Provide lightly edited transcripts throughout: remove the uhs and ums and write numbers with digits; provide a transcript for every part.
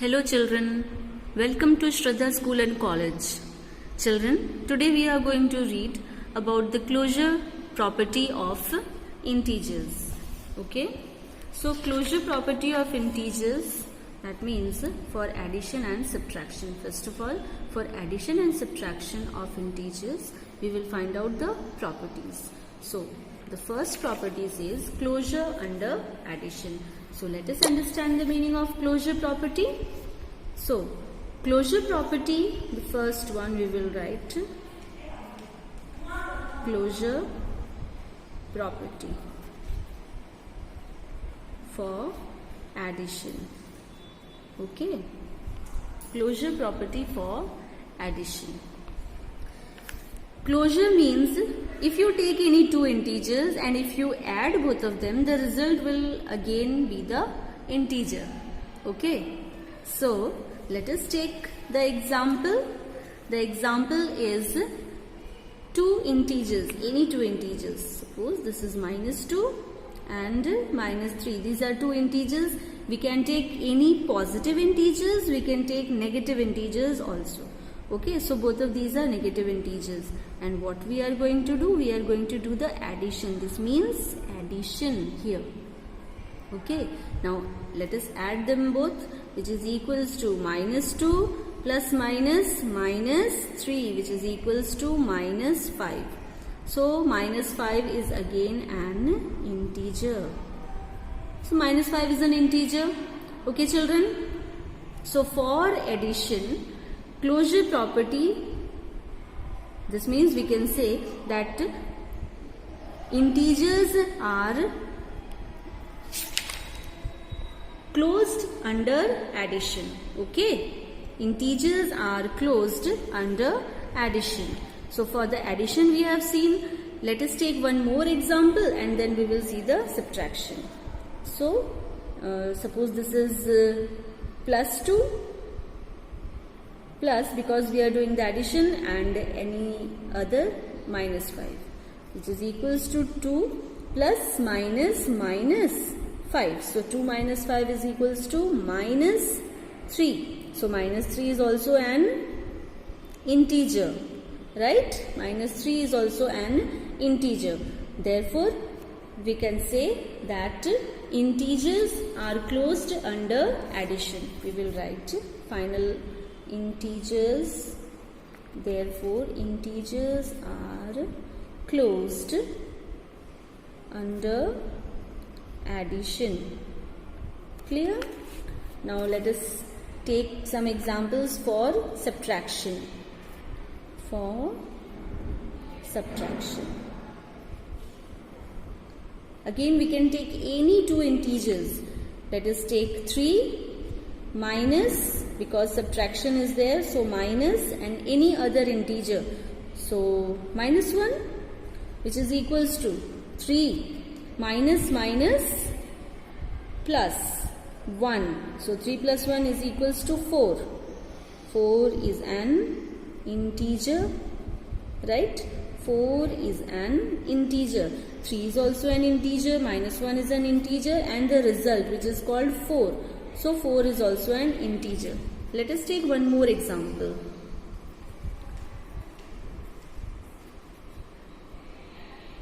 Hello children, welcome to Shraddha School and College. Children, today we are going to read about the closure property of integers. Okay, so closure property of integers, that means for addition and subtraction. First of all, for addition and subtraction of integers, we will find out the properties. So the first properties is closure under addition. So let us understand the meaning of closure property. So closure property, the first one we will write closure property for addition. Okay, closure property for addition. Closure means if you take any two integers and if you add both of them, the result will again be the integer. Okay, so let us take the example. The example is two integers, any two integers. Suppose this is -2 and -3. These are two integers. We can take any positive integers, we can take negative integers also. Okay, so both of these are negative integers. And what we are going to do? We are going to do the addition. This means addition here. Okay, now let us add them both, which is equals to -2 plus -3, which is equals to -5. So -5 is again an integer. So -5 is an integer. Okay children. So for addition, closure property, this means we can say that integers are closed under addition. Okay, integers are closed under addition. So for the addition we have seen. Let us take one more example and then we will see the subtraction. So suppose this is +2 plus, because we are doing the addition, and any other -5, which is equals to 2 plus -5. So 2 minus 5 is equals to -3. So -3 is also an integer, right? -3 is also an integer. Therefore, we can say that integers are closed under addition. We will write final integers. Therefore, integers are closed under addition. Clear? Now let us take some examples for subtraction. For subtraction, again we can take any two integers. Let us take 3 minus, because subtraction is there, so minus, and any other integer. So -1, which is equals to 3 minus plus 1. So 3 plus 1 is equals to 4. 4 is an integer, right? 4 is an integer. 3 is also an integer, -1 is an integer, and the result, which is called 4. So 4 is also an integer. Let us take one more example.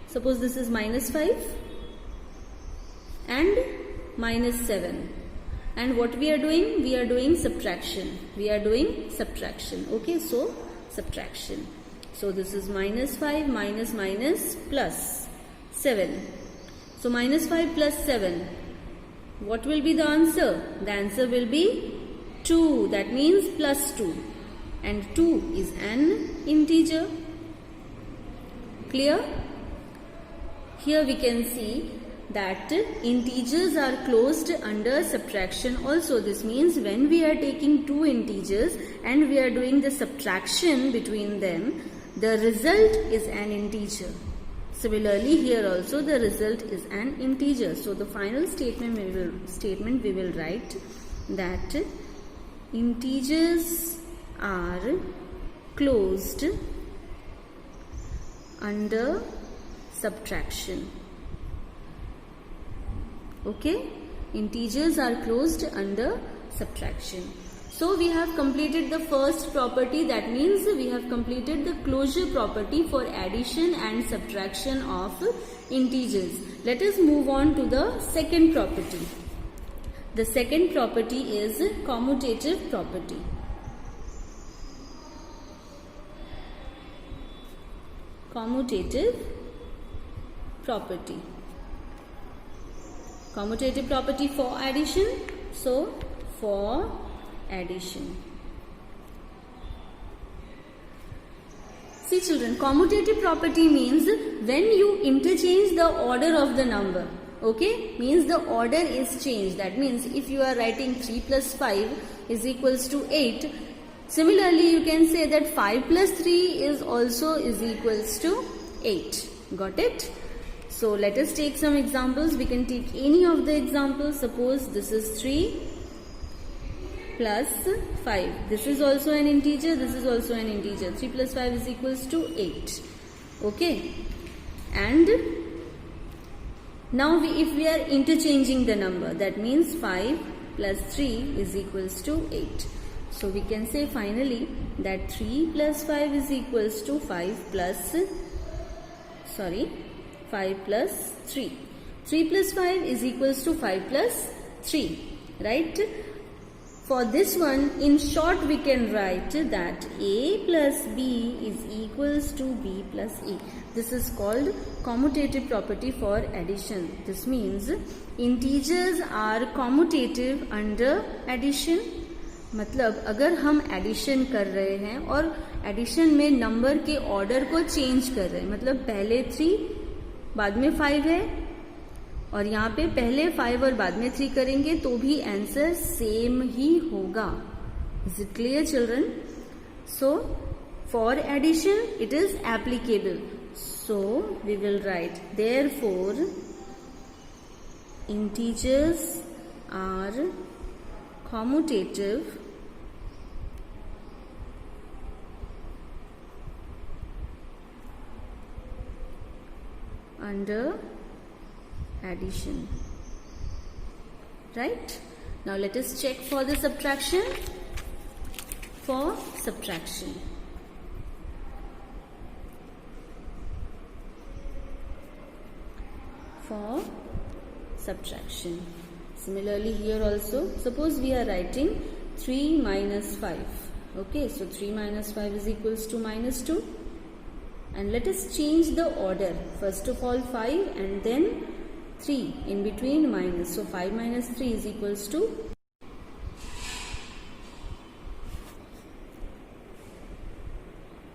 Suppose this is -5 and -7. And what we are doing? We are doing subtraction. We are doing subtraction. Okay, so subtraction. So this is -5 minus plus 7. So -5 plus 7. What will be the answer? The answer will be 2. That means +2. And 2 is an integer. Clear? Here we can see that integers are closed under subtraction also. This means when we are taking two integers and we are doing the subtraction between them, the result is an integer. Similarly, here also the result is an integer. So the final statement we will write that integers are closed under subtraction. Okay, integers are closed under subtraction. So we have completed the first property, that means we have completed the closure property for addition and subtraction of integers. Let us move on to the second property. The second property is commutative property. Commutative property. Commutative property for addition. So for addition. See children, commutative property means when you interchange the order of the number. Okay, means the order is changed. That means if you are writing 3 plus 5 is equals to 8, similarly you can say that 5 plus 3 is also is equals to 8. Got it? So let us take some examples. We can take any of the examples. Suppose this is 3 plus 5. This is also an integer. This is also an integer. 3 plus 5 is equals to 8. Okay. And now if we are interchanging the number, that means 5 plus 3 is equals to 8. So we can say finally that 3 plus 5 is equals to 5 plus 3. 3 plus 5 is equals to 5 plus 3. Right? For this one, in short, we can write that A plus B is equals to B plus A. This is called commutative property for addition. This means integers are commutative under addition. मतलब अगर हम addition कर रहे हैं और addition में number के order को चेंज कर रहे हैं, मतलब पहले 3 बाद में 5 है और यहाँ पे पहले 5 और बाद में 3 करेंगे तो भी आंसर सेम ही होगा. Is it clear children? So for addition it is applicable. So we will write therefore integers are commutative under addition. Right? Now let us check for the subtraction. For subtraction, similarly here also, suppose we are writing 3 minus 5. Okay, so 3 minus 5 is equals to minus 2. And let us change the order. First of all 5 and then 3 in between minus. So 5 minus 3 is equals to